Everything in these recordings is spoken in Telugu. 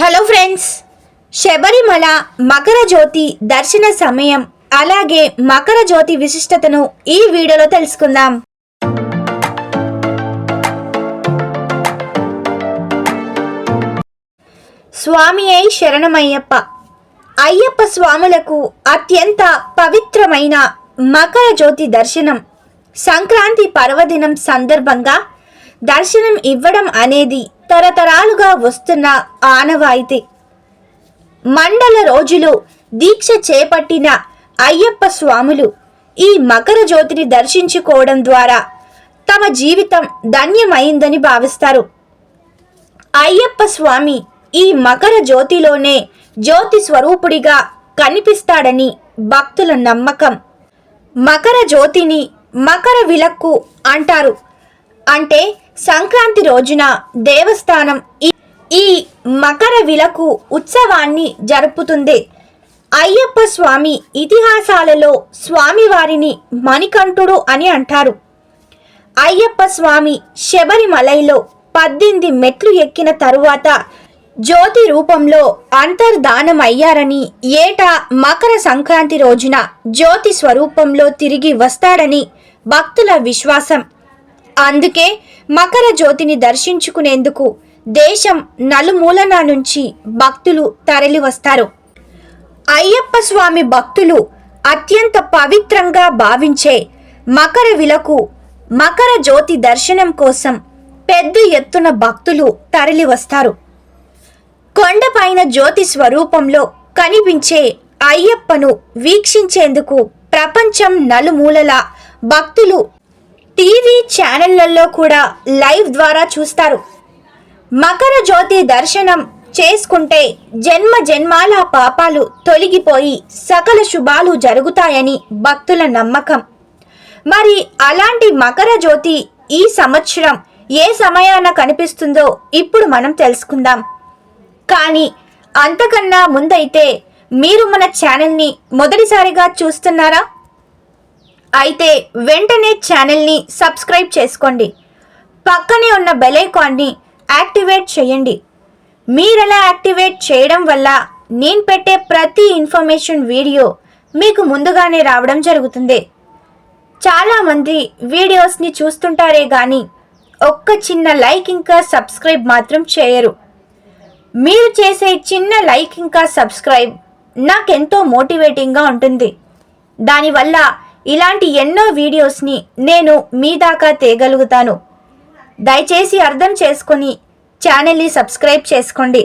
హలో ఫ్రెండ్స్, శబరిమల మకర జ్యోతి దర్శన సమయం అలాగే మకర జ్యోతి విశిష్టతను ఈ వీడియోలో తెలుసుకుందాం. స్వామియే శరణమయ్యప్ప. అయ్యప్ప స్వాములకు అత్యంత పవిత్రమైన మకర జ్యోతి దర్శనం సంక్రాంతి పర్వదినం సందర్భంగా దర్శనం ఇవ్వడం అనేది తరతరాలుగా వస్తున్న ఆనవాయితీ. మండల రోజులు దీక్ష చేపట్టిన అయ్యప్ప స్వాములు ఈ మకర జ్యోతిని దర్శించుకోవడం ద్వారా తమ జీవితం ధన్యమైందని భావిస్తారు. అయ్యప్ప స్వామి ఈ మకర జ్యోతిలోనే జ్యోతి స్వరూపుడిగా కనిపిస్తాడని భక్తుల నమ్మకం. మకర జ్యోతిని మకర విలక్కు అంటారు. అంటే సంక్రాంతి రోజున దేవస్థానం ఈ మకర విలకు ఉత్సవాన్ని జరుపుతుంది. అయ్యప్ప స్వామి ఇతిహాసాలలో స్వామివారిని మణికంఠుడు అని అంటారు. అయ్యప్ప స్వామి శబరిమలలో 18 మెట్లు ఎక్కిన తరువాత జ్యోతి రూపంలో అంతర్ధానమయ్యారని, ఏటా మకర సంక్రాంతి రోజున జ్యోతి స్వరూపంలో తిరిగి వస్తాడని భక్తుల విశ్వాసం. అందుకే మకర జ్యోతిని దర్శించుకునేందుకు దేశం నలుమూలల నుంచి భక్తులు తరలి వస్తారు. అయ్యప్ప స్వామి భక్తులు అత్యంత పవిత్రంగా భావించే మకర విలకు మకర జ్యోతి దర్శనం కోసం పెద్ద ఎత్తున భక్తులు తరలి వస్తారు. కొండపైన జ్యోతి స్వరూపంలో కనిపించే అయ్యప్పను వీక్షించేందుకు ప్రపంచం నలుమూలల భక్తులు టీవీ ఛానళ్లలో కూడా లైవ్ ద్వారా చూస్తారు. మకర జ్యోతి దర్శనం చేసుకుంటే జన్మ జన్మాల పాపాలు తొలగిపోయి సకల శుభాలు జరుగుతాయని భక్తుల నమ్మకం. మరి అలాంటి మకర జ్యోతి ఈ సంవత్సరం ఏ సమయాన కనిపిస్తుందో ఇప్పుడు మనం తెలుసుకుందాం. కానీ అంతకన్నా ముందైతే మీరు మన ఛానల్ని మొదటిసారిగా చూస్తున్నారా? అయితే వెంటనే ఛానల్ని సబ్స్క్రైబ్ చేసుకోండి. పక్కనే ఉన్న బెల్ ఐకాన్ని యాక్టివేట్ చేయండి. మీరెలా యాక్టివేట్ చేయడం వల్ల నేను పెట్టే ప్రతి ఇన్ఫర్మేషన్ వీడియో మీకు ముందుగానే రావడం జరుగుతుంది. చాలామంది వీడియోస్ని చూస్తుంటారే కానీ ఒక్క చిన్న లైక్ ఇంకా సబ్స్క్రైబ్ మాత్రం చేయరు. మీరు చేసే చిన్న లైక్ ఇంకా సబ్స్క్రైబ్ నాకెంతో మోటివేటింగ్గా ఉంటుంది. దానివల్ల ఇలాంటి ఎన్నో వీడియోస్ని నేను మీ దాకా తేగలుగుతాను. దయచేసి అర్థం చేసుకొని ఛానల్ని సబ్స్క్రైబ్ చేసుకోండి.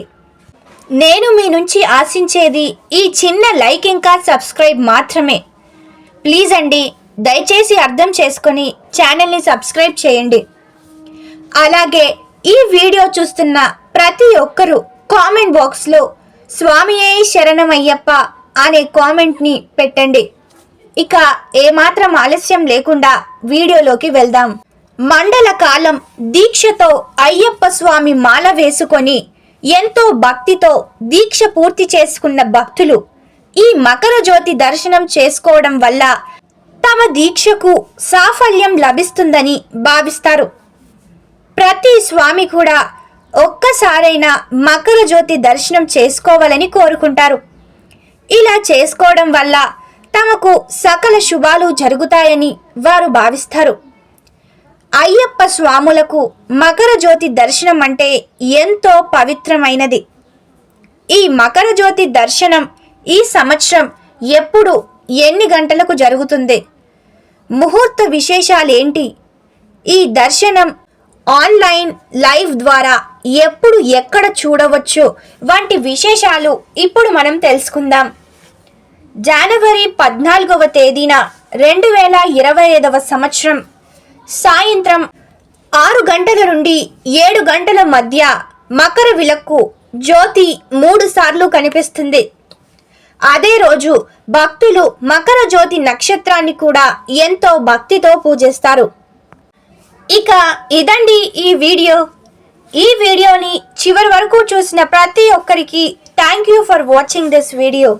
నేను మీ నుంచి ఆశించేది ఈ చిన్న లైక్ ఇంకా సబ్స్క్రైబ్ మాత్రమే. ప్లీజ్ అండి, దయచేసి అర్థం చేసుకొని ఛానల్ని సబ్స్క్రైబ్ చేయండి. అలాగే ఈ వీడియో చూస్తున్న ప్రతి ఒక్కరూ కామెంట్ బాక్స్లో స్వామియే శరణమయ్యప్ప అనే కామెంట్ని పెట్టండి. ఇక ఏమాత్రం ఆలస్యం లేకుండా వీడియోలోకి వెళ్దాం. మండల కాలం దీక్షతో అయ్యప్ప స్వామి మాల వేసుకొని ఎంతో భక్తితో దీక్ష పూర్తి చేసుకున్న భక్తులు ఈ మకర జ్యోతి దర్శనం చేసుకోవడం వల్ల తమ దీక్షకు సాఫల్యం లభిస్తుందని భావిస్తారు. ప్రతి స్వామి కూడా ఒక్కసారైనా మకర జ్యోతి దర్శనం చేసుకోవాలని కోరుకుంటారు. ఇలా చేసుకోవడం వల్ల తమకు సకల శుభాలు జరుగుతాయని వారు భావిస్తారు. అయ్యప్ప స్వాములకు మకర జ్యోతి దర్శనం అంటే ఎంతో పవిత్రమైనది. ఈ మకర జ్యోతి దర్శనం ఈ సంవత్సరం ఎప్పుడు ఎన్ని గంటలకు జరుగుతుంది? ముహూర్త విశేషాలేంటి? ఈ దర్శనం ఆన్లైన్ లైవ్ ద్వారా ఎప్పుడు ఎక్కడ చూడవచ్చు వంటి విశేషాలు ఇప్పుడు మనం తెలుసుకుందాం. జనవరి 14వ తేదీన 2025వ సంవత్సరం సాయంత్రం 6 గంటల నుండి 7 గంటల మధ్య మకర విలక్కు జ్యోతి 3 సార్లు కనిపిస్తుంది. అదే రోజు భక్తులు మకర జ్యోతి నక్షత్రాన్ని కూడా ఎంతో భక్తితో పూజిస్తారు. ఇక ఇదండి ఈ వీడియో. ఈ వీడియోని చివరి వరకు చూసిన ప్రతి ఒక్కరికి thank you for watching this video.